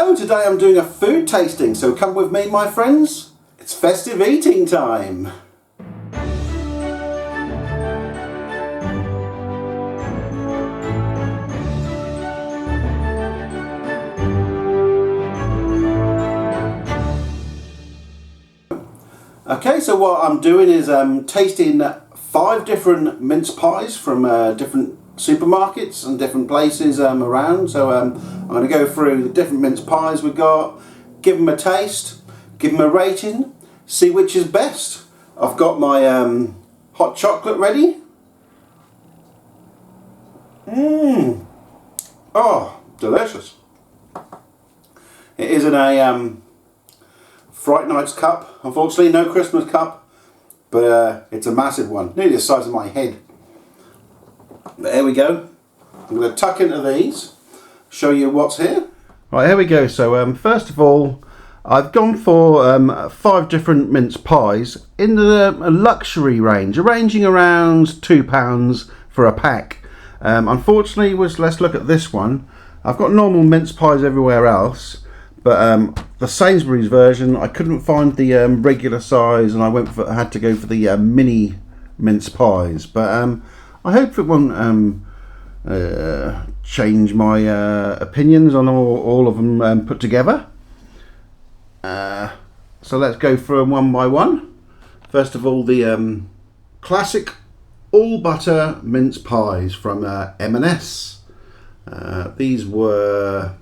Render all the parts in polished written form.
Hello, today I'm doing a food tasting, so come with me my friends. It's festive eating time. Okay, so what I'm doing is tasting 5 different mince pies from different supermarkets and different places around. So I'm going to go through the different mince pies we've got, give them a taste, give them a rating, see which is best. I've got my hot chocolate ready. Oh, delicious. It is in a Fright Nights cup. Unfortunately, no Christmas cup, but it's a massive one, nearly the size of my head. But there we go. I'm going to tuck into these, show you what's here. Right, here we go. So first of all, I've gone for 5 different mince pies in the luxury range, ranging around £2 for a pack. Unfortunately, let's look at this one. I've got normal mince pies everywhere else, but the Sainsbury's version, I couldn't find the regular size, and I had to go for the mini mince pies. But I hope it won't change my opinions on all of them put together. So let's go through them one by one. First of all, the classic all butter mince pies from M&S. These were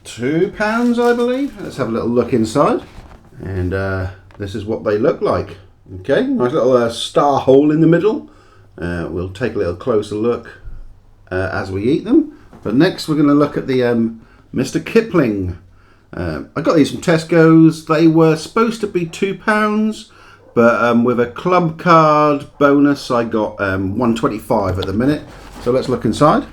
£2, I believe. Let's have a little look inside, and this is what they look like. Okay, nice little star hole in the middle. We'll take a little closer look as we eat them. But next we're going to look at the Mr. Kipling. I got these from Tesco's. They were supposed to be £2, but with a club card bonus I got £1.25 at the minute. So let's look inside.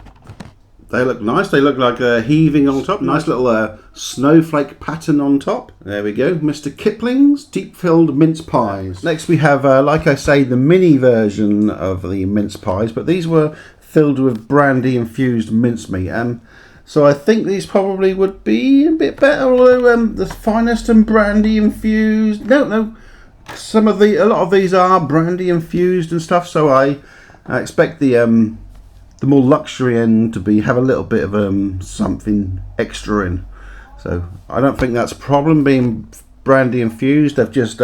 They look nice. They look like heaving on top. Nice little snowflake pattern on top. There we go. Mr. Kipling's deep-filled mince pies. Next we have, like I say, the mini version of the mince pies, but these were filled with brandy-infused mincemeat. So I think these probably would be a bit better, although the finest and brandy-infused. No. A lot of these are brandy-infused and stuff. So I expect the more luxury end to have a little bit of something extra in. So I don't think that's a problem being brandy infused. They've just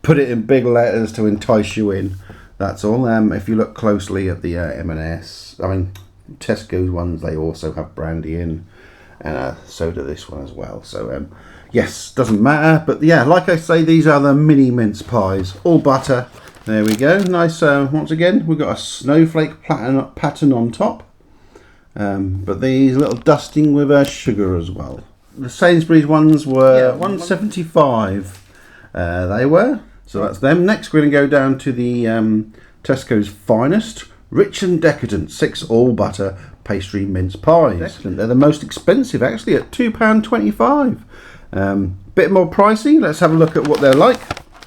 put it in big letters to entice you in. That's all. If you look closely at the M&S, I mean Tesco's ones, they also have brandy in, and so do this one as well. So yes, doesn't matter. But yeah, like I say, these are the mini mince pies, all butter. There we go. Nice. Once again, we've got a snowflake pattern on top, but these little dusting with sugar as well. The Sainsbury's ones were £1.75. They were. So that's them. Next, we're going to go down to the Tesco's Finest Rich and Decadent 6 all butter pastry mince pies. Excellent. They're the most expensive, actually, at £2.25. Bit more pricey. Let's have a look at what they're like.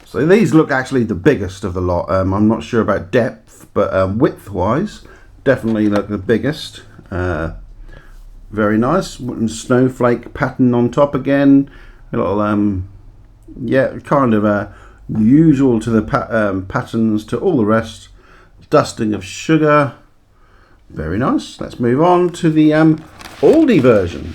So these look actually the biggest of the lot. I'm not sure about depth, but width-wise, definitely look the biggest. Very nice. Snowflake pattern on top again. A little, kind of usual to the patterns to all the rest. Dusting of sugar. Very nice. Let's move on to the Aldi version.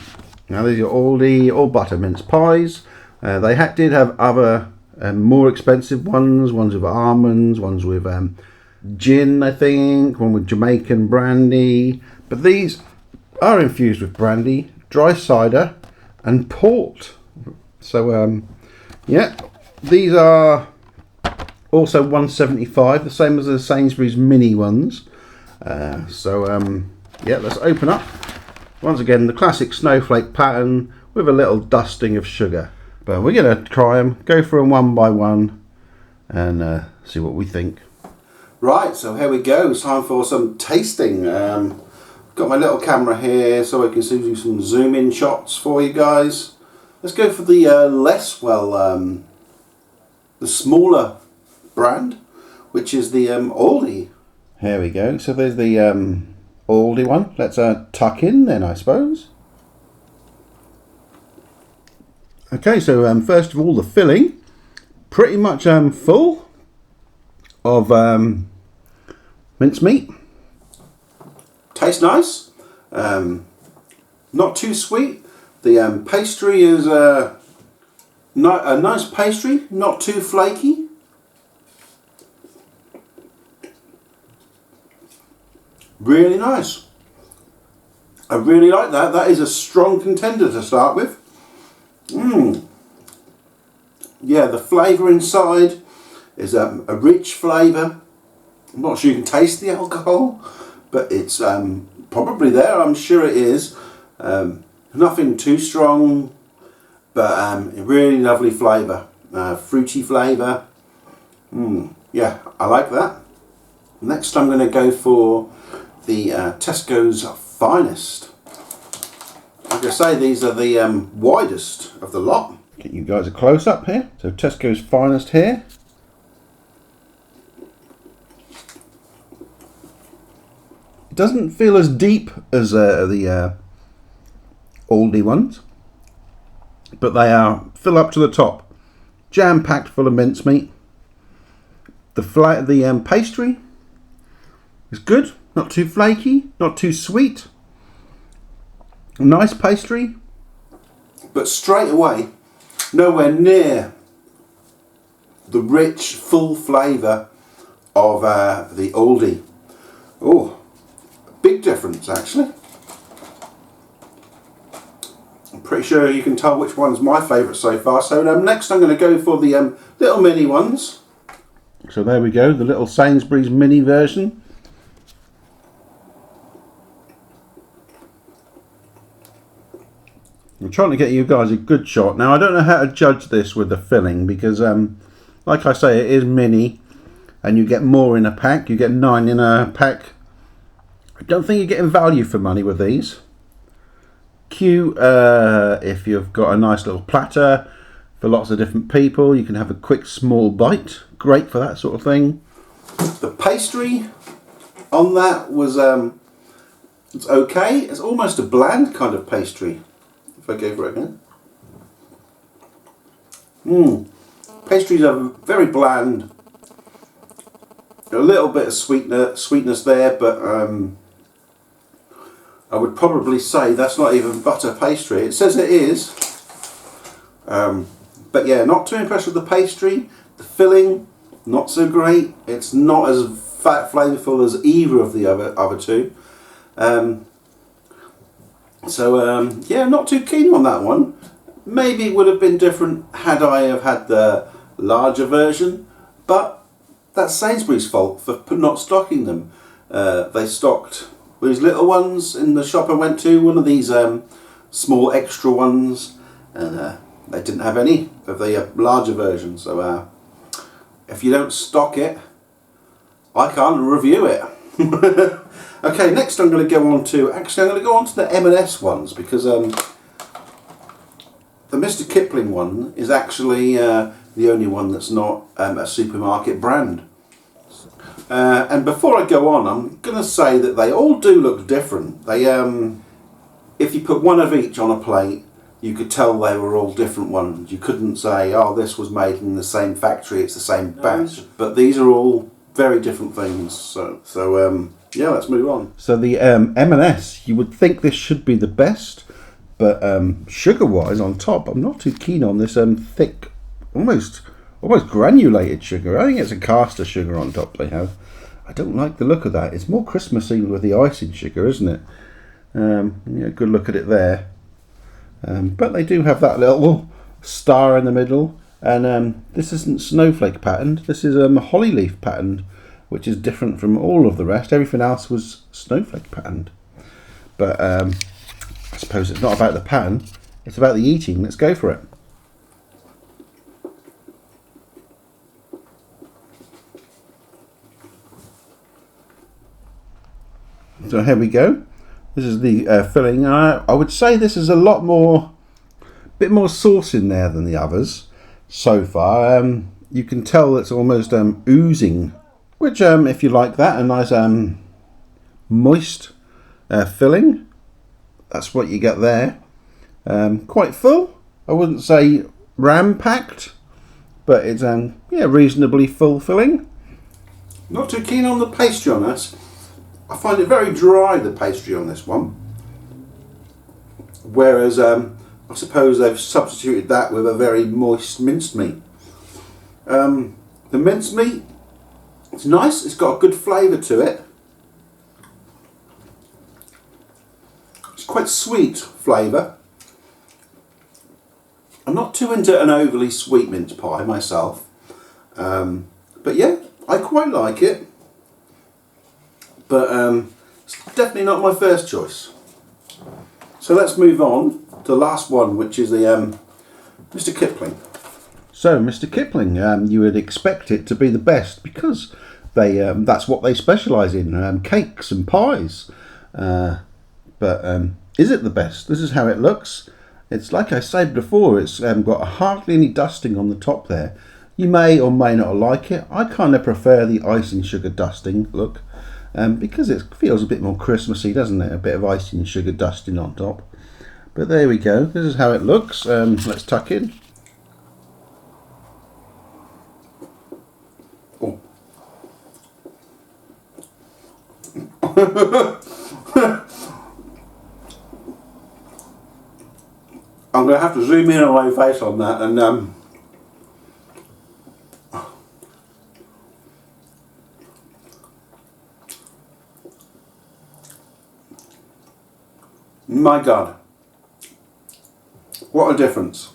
Now these are Aldi all butter mince pies. They did have other more expensive ones with almonds, ones with gin, I think, one with Jamaican brandy, but these are infused with brandy, dry cider and port. So yeah, these are also £1.75, the same as the Sainsbury's mini ones. Yeah, let's open up. Once again, the classic snowflake pattern with a little dusting of sugar. But we're going to try them, go through them one by one, and see what we think. Right, so here we go. It's time for some tasting. Got my little camera here so I can do some zoom in shots for you guys. Let's go for the the smaller brand, which is the Aldi. Here we go. So there's the Aldi one. Let's tuck in then, I suppose. Okay, so first of all, the filling, pretty much full of mincemeat. Tastes nice, not too sweet. The pastry is a nice pastry, not too flaky. Really nice. I really like that. That is a strong contender to start with. Yeah, the flavour inside is a rich flavour. I'm not sure you can taste the alcohol, but it's probably there. I'm sure it is. Nothing too strong, but really lovely flavour. Fruity flavour. Yeah, I like that. Next I'm going to go for the Tesco's Finest. Like I say, these are the widest of the lot. Get you guys a close up here. So Tesco's Finest here. It doesn't feel as deep as the Aldi ones, but they are fill up to the top, jam packed full of mincemeat. The pastry is good, not too flaky, not too sweet. Nice pastry, but straight away, nowhere near the rich, full flavour of the Aldi. Oh, big difference actually. I'm pretty sure you can tell which one's my favourite so far. So next I'm going to go for the little mini ones. So there we go, the little Sainsbury's mini version. I'm trying to get you guys a good shot. Now I don't know how to judge this with the filling because like I say, it is mini and you get more in a pack. You get 9 in a pack. I don't think you're getting value for money with these. If you've got a nice little platter for lots of different people, you can have a quick small bite. Great for that sort of thing. The pastry on that was it's okay. It's almost a bland kind of pastry. If I go for it again. Pastries are very bland. A little bit of sweetness there, but I would probably say that's not even butter pastry. It says it is. But yeah, not too impressed with the pastry. The filling, not so great. It's not as flavourful as either of the other two. Yeah, not too keen on that one. Maybe it would have been different had I have had the larger version, but that's Sainsbury's fault for not stocking them. They stocked these little ones in the shop I went to, one of these small extra ones, and they didn't have any of the larger version. So if you don't stock it, I can't review it. Okay, next I'm going to go on to the M&S ones because the Mr. Kipling one is actually the only one that's not a supermarket brand. And before I go on, I'm going to say that they all do look different. They, if you put one of each on a plate, you could tell they were all different ones. You couldn't say, oh, this was made in the same factory, it's the same batch. But these are all very different things. So yeah, let's move on. So the M&S, you would think this should be the best, but sugar-wise on top, I'm not too keen on this thick, almost granulated sugar. I think it's a caster sugar on top they have. I don't like the look of that. It's more Christmassy with the icing sugar, isn't it? Yeah, good look at it there. But they do have that little star in the middle, and this isn't snowflake patterned. This is holly leaf patterned, which is different from all of the rest. Everything else was snowflake patterned. But I suppose it's not about the pattern, it's about the eating. Let's go for it. So here we go. This is the filling. I would say this is a bit more sauce in there than the others so far. You can tell it's almost oozing, which if you like that, a nice moist filling, that's what you get there. Quite full, I wouldn't say ram-packed, but it's yeah, reasonably fulfilling. Not too keen on the pastry on this. I find it very dry, the pastry on this one. Whereas I suppose they've substituted that with a very moist minced meat. The minced meat, it's nice, it's got a good flavour to it. It's quite sweet flavour. I'm not too into an overly sweet mince pie myself. But yeah, I quite like it. But it's definitely not my first choice. So let's move on to the last one, which is the Mr. Kipling. So Mr. Kipling, you would expect it to be the best because they that's what they specialise in, cakes and pies. But is it the best? This is how it looks. It's like I said before, it's got hardly any dusting on the top there. You may or may not like it. I kind of prefer the icing sugar dusting look because it feels a bit more Christmassy, doesn't it? A bit of icing sugar dusting on top. But there we go. This is how it looks. Let's tuck in. Oh. I'm going to have to zoom in on my face on that, and my God, what a difference.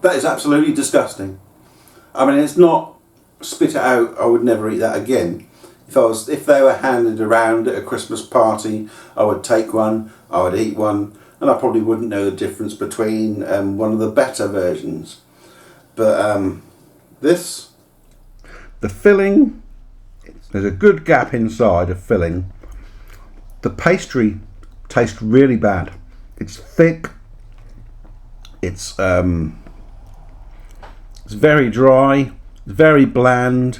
That is absolutely disgusting. I mean, it's not spit it out, I would never eat that again. If they were handed around at a Christmas party, I would take one, I would eat one, and I probably wouldn't know the difference between one of the better versions. But this, the filling, there's a good gap inside of filling. The pastry tastes really bad. It's thick. It's very dry, very bland,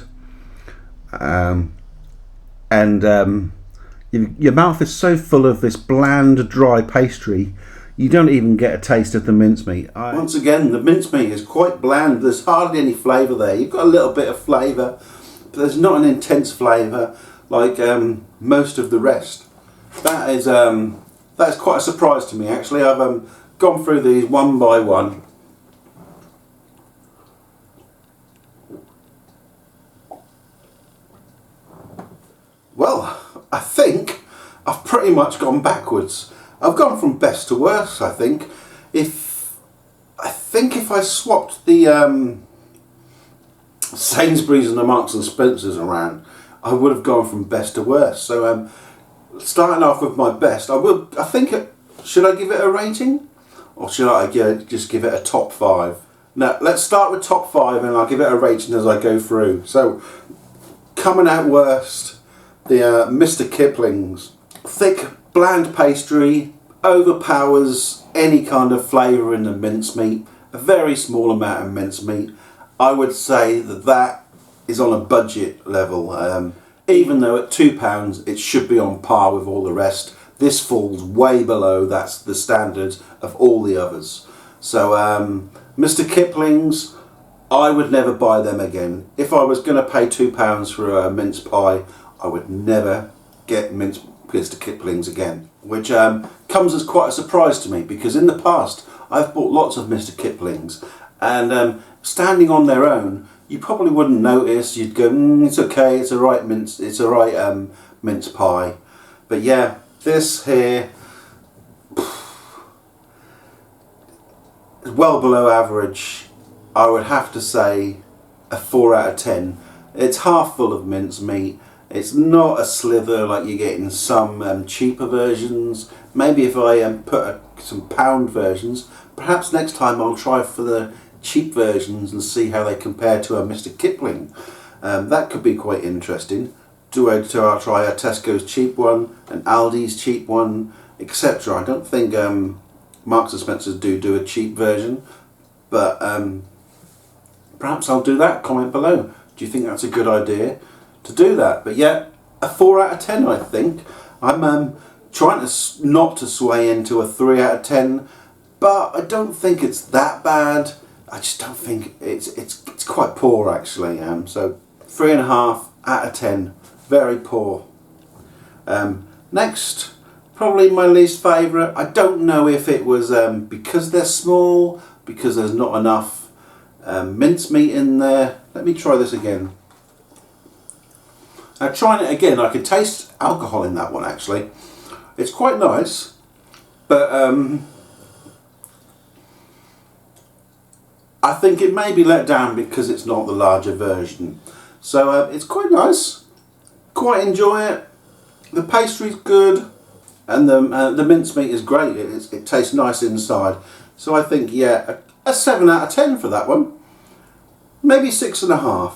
your mouth is so full of this bland, dry pastry, you don't even get a taste of the mincemeat. Once again, the mincemeat is quite bland. There's hardly any flavour there. You've got a little bit of flavour, but there's not an intense flavour like most of the rest. That's quite a surprise to me, actually. I've gone through these one by one. Well, I think I've pretty much gone backwards. I've gone from best to worst, I think. If I swapped the Sainsbury's and the Marks and Spencer's around, I would have gone from best to worst. So starting off with my best, should I give it a rating? Or should I just give it a top 5? Now, let's start with top 5 and I'll give it a rating as I go through. So, coming out worst, the Mr. Kipling's. Thick, bland pastry, overpowers any kind of flavour in the mincemeat. A very small amount of mincemeat. I would say that is on a budget level. Even though at £2 it should be on par with all the rest, this falls way below the standards of all the others. So Mr. Kipling's, I would never buy them again. If I was going to pay £2 for a mince pie, I would never get Mr. Kipling's again. Which comes as quite a surprise to me, because in the past I've bought lots of Mr. Kipling's, and standing on their own, you probably wouldn't notice. You'd go, it's okay, it's a right mince pie. But yeah, this here is well below average. I would have to say a 4 out of 10. It's half full of mincemeat. It's not a slither like you get in some cheaper versions. Maybe if I put some pound versions, perhaps next time I'll try for the cheap versions and see how they compare to a Mr. Kipling. That could be quite interesting. I'll try a Tesco's cheap one, an Aldi's cheap one, etc. I don't think Marks and Spencer's do a cheap version, but perhaps I'll do that. Comment below. Do you think that's a good idea to do that? But yeah, a 4 out of 10 I think. I'm trying to not to sway into a 3 out of 10. but I don't think it's that bad. I just don't think it's quite poor actually. So 3.5 out of 10, very poor. Next, probably my least favourite. I don't know if it was because they're small, because there's not enough mincemeat in there. Let me try this again. Now trying it again, I could taste alcohol in that one actually. It's quite nice, but I think it may be let down because it's not the larger version. So it's quite nice, quite enjoy it. The pastry's good, and the mincemeat is great. It tastes nice inside. So I think, yeah, a 7 out of 10 for that one. Maybe 6.5.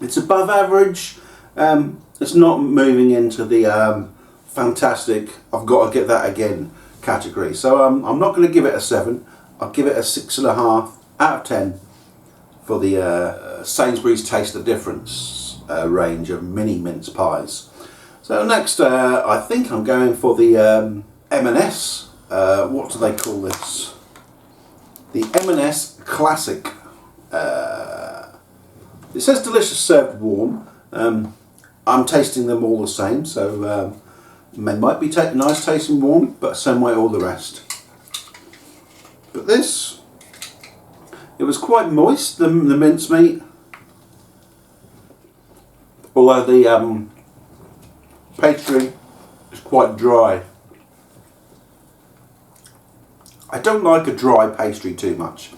It's above average. It's not moving into the fantastic, I've got to get that again category. So I'm not going to give it a 7. I'll give it a 6.5 out of 10 for the Sainsbury's Taste the Difference range of mini mince pies. So next, I think I'm going for the M&S. What do they call this? The M&S Classic. It says delicious served warm. I'm tasting them all the same, so they might be nice tasting warm, but same way all the rest. But this, it was quite moist, the mincemeat, although the pastry is quite dry. I don't like a dry pastry too much.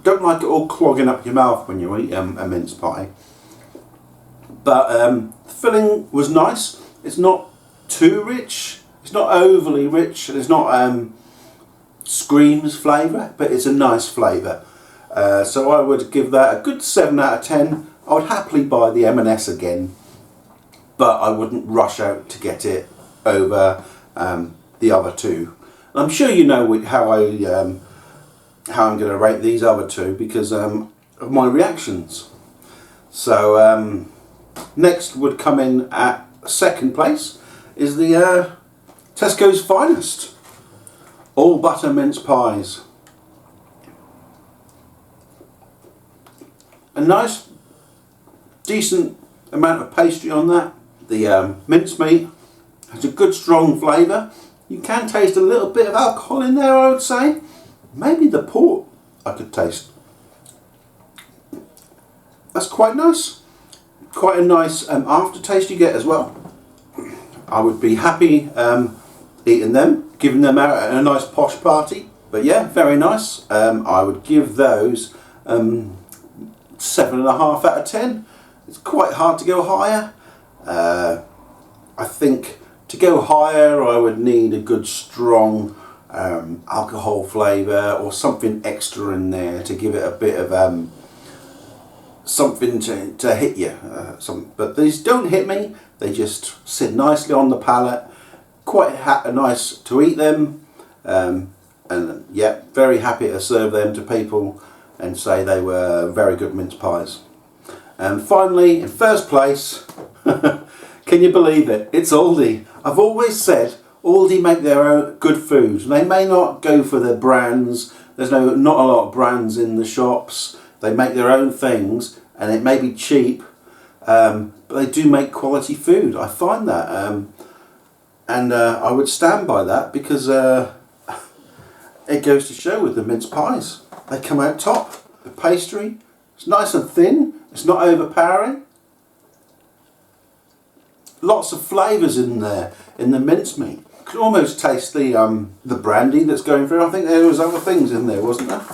Don't like it all clogging up your mouth when you eat a mince pie. But the filling was nice. It's not too rich. It's not overly rich. And it's not screams flavour, but it's a nice flavour. So I would give that a good 7 out of 10. I would happily buy the M&S again, but I wouldn't rush out to get it over the other two. And I'm sure you know how I'm going to rate these other two because of my reactions. So next would come in at second place is the Tesco's Finest all butter mince pies. A nice decent amount of pastry on that. The mincemeat has a good strong flavour. You can taste a little bit of alcohol in there, I would say. Maybe the port I could taste. That's quite nice. Quite a nice aftertaste you get as well. I would be happy eating them, giving them out at a nice posh party. But yeah, very nice. I would give those 7.5 out of 10. It's quite hard to go higher. I think to go higher I would need a good strong alcohol flavour or something extra in there to give it a bit of something to hit you. But these don't hit me, they just sit nicely on the palate, quite nice to eat them, and yeah, very happy to serve them to people and say they were very good mince pies. And finally, in first place, can you believe it? It's Aldi. I've always said Aldi make their own good food. They may not go for their brands. There's not a lot of brands in the shops. They make their own things, and it may be cheap, but they do make quality food. I find that, and I would stand by that because it goes to show with the mince pies. They come out top. The pastry, it's nice and thin. It's not overpowering. Lots of flavours in there in the mincemeat. You can almost taste the brandy that's going through. I think there was other things in there, wasn't there?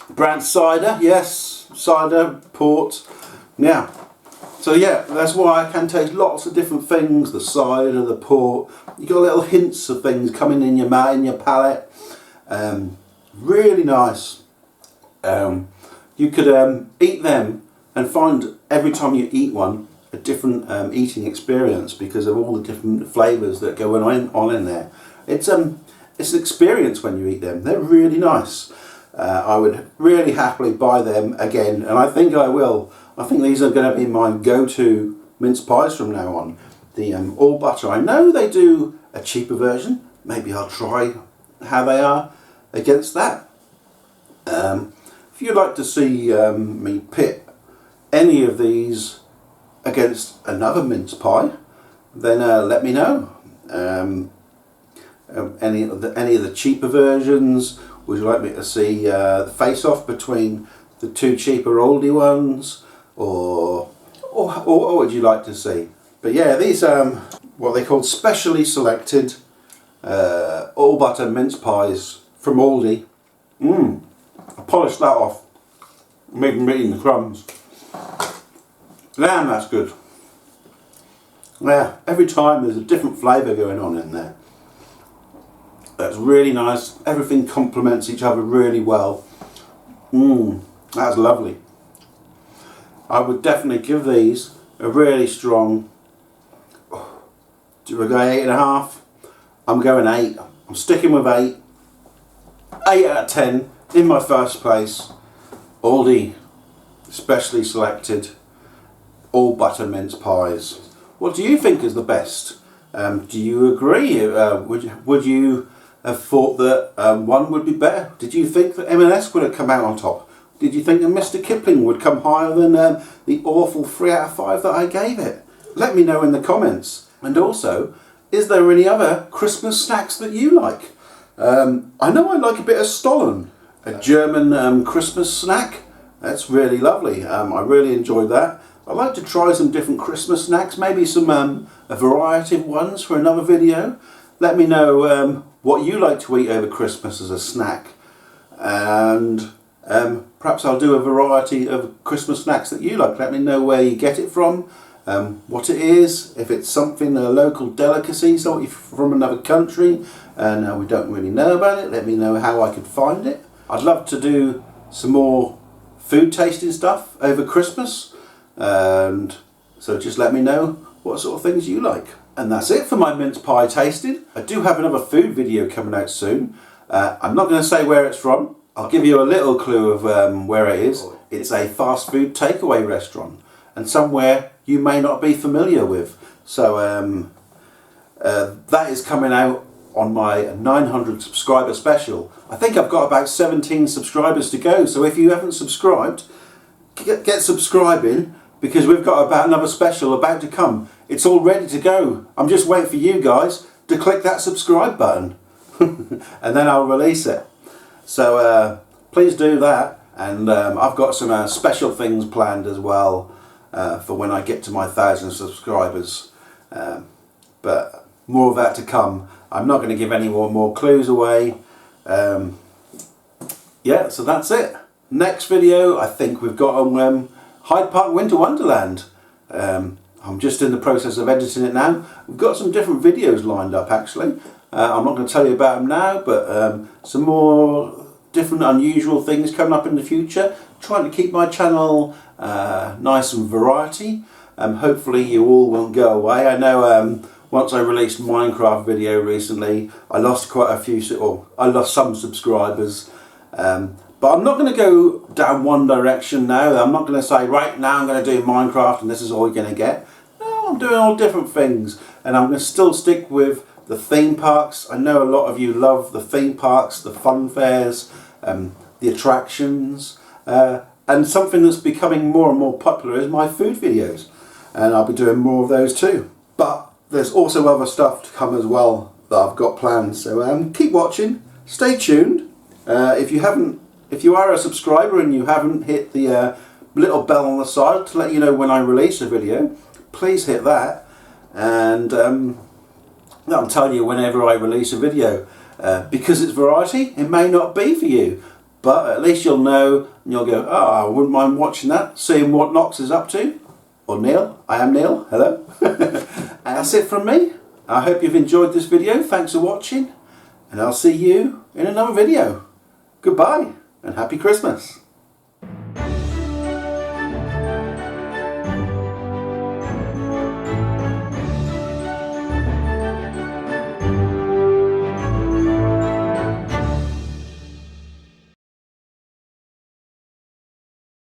Brown cider, yes, cider, port, yeah. So yeah, that's why I can taste lots of different things. The cider, the port. You got little hints of things coming in your mouth, in your palate. Really nice. You could eat them and find every time you eat one a different eating experience because of all the different flavours that go on in there. It's an experience when you eat them. They're really nice. I would really happily buy them again, and I think I will. I think these are going to be my go-to mince pies from now on. The all butter. I know they do a cheaper version. Maybe I'll try how they are against that. If you'd like to see me pit any of these against another mince pie, then let me know. Any of the cheaper versions? Would you like me to see the face-off between the two cheaper Aldi ones, or what would you like to see? But yeah, these what they call specially selected all butter mince pies from Aldi. I polished that off. I'm even eating the crumbs. Damn, that's good. Yeah, every time there's a different flavour going on in there. That's really nice. Everything complements each other really well. That's lovely. I would definitely give these a really strong, do I go 8.5? I'm going 8. I'm sticking with 8. 8 out of 10 in my first place. Aldi specially selected all butter mince pies. What do you think is the best? Do you agree? Would you have thought that one would be better? Did you think that M&S would have come out on top? Did you think that Mr. Kipling would come higher than the awful 3 out of 5 that I gave it? Let me know in the comments. And also, is there any other Christmas snacks that you like? I know I like a bit of Stollen, a German Christmas snack. That's really lovely. I really enjoyed that. I'd like to try some different Christmas snacks, maybe some a variety of ones for another video. Let me know what you like to eat over Christmas as a snack, and perhaps I'll do a variety of Christmas snacks that you like. Let me know where you get it from, what it is, if it's something, a local delicacy, something from another country and we don't really know about it. Let me know how I could find it. I'd love to do some more food tasting stuff over Christmas, and so just let me know what sort of things you like. And that's it for my mince pie tasting. I do have another food video coming out soon. I'm not going to say where it's from. I'll give you a little clue of where it is. It's a fast food takeaway restaurant, and somewhere you may not be familiar with. So that is coming out on my 900 subscriber special. I think I've got about 17 subscribers to go, so if you haven't subscribed, get subscribing, because we've got about another special about to come. It's all ready to go. I'm just waiting for you guys to click that subscribe button and then I'll release it. So please do that, and I've got some special things planned as well for when I get to my 1,000 subscribers, but more of that to come. I'm not going to give any more clues away. Yeah, so that's it. Next video, I think we've got on Hyde Park Winter Wonderland. I'm just in the process of editing it now. We've got some different videos lined up actually. I'm not going to tell you about them now, but some more different unusual things coming up in the future. Trying to keep my channel nice and variety. Hopefully you all won't go away. I know once I released Minecraft video recently, I lost quite a few, or I lost some subscribers. But I'm not going to go down one direction now. I'm not going to say, right now I'm going to do Minecraft and this is all you're going to get. No, I'm doing all different things, and I'm going to still stick with the theme parks. I know a lot of you love the theme parks, the fun fairs, the attractions, and something that's becoming more and more popular is my food videos, and I'll be doing more of those too. But there's also other stuff to come as well that I've got planned, so keep watching, stay tuned. If you are a subscriber and you haven't hit the little bell on the side to let you know when I release a video, please hit that, and that'll tell you whenever I release a video. Because it's variety, it may not be for you, but at least you'll know, and you'll go, oh, I wouldn't mind watching that, seeing what Knox is up to. Or Neil. I am Neil. Hello. And that's it from me. I hope you've enjoyed this video. Thanks for watching, and I'll see you in another video. Goodbye and Happy Christmas.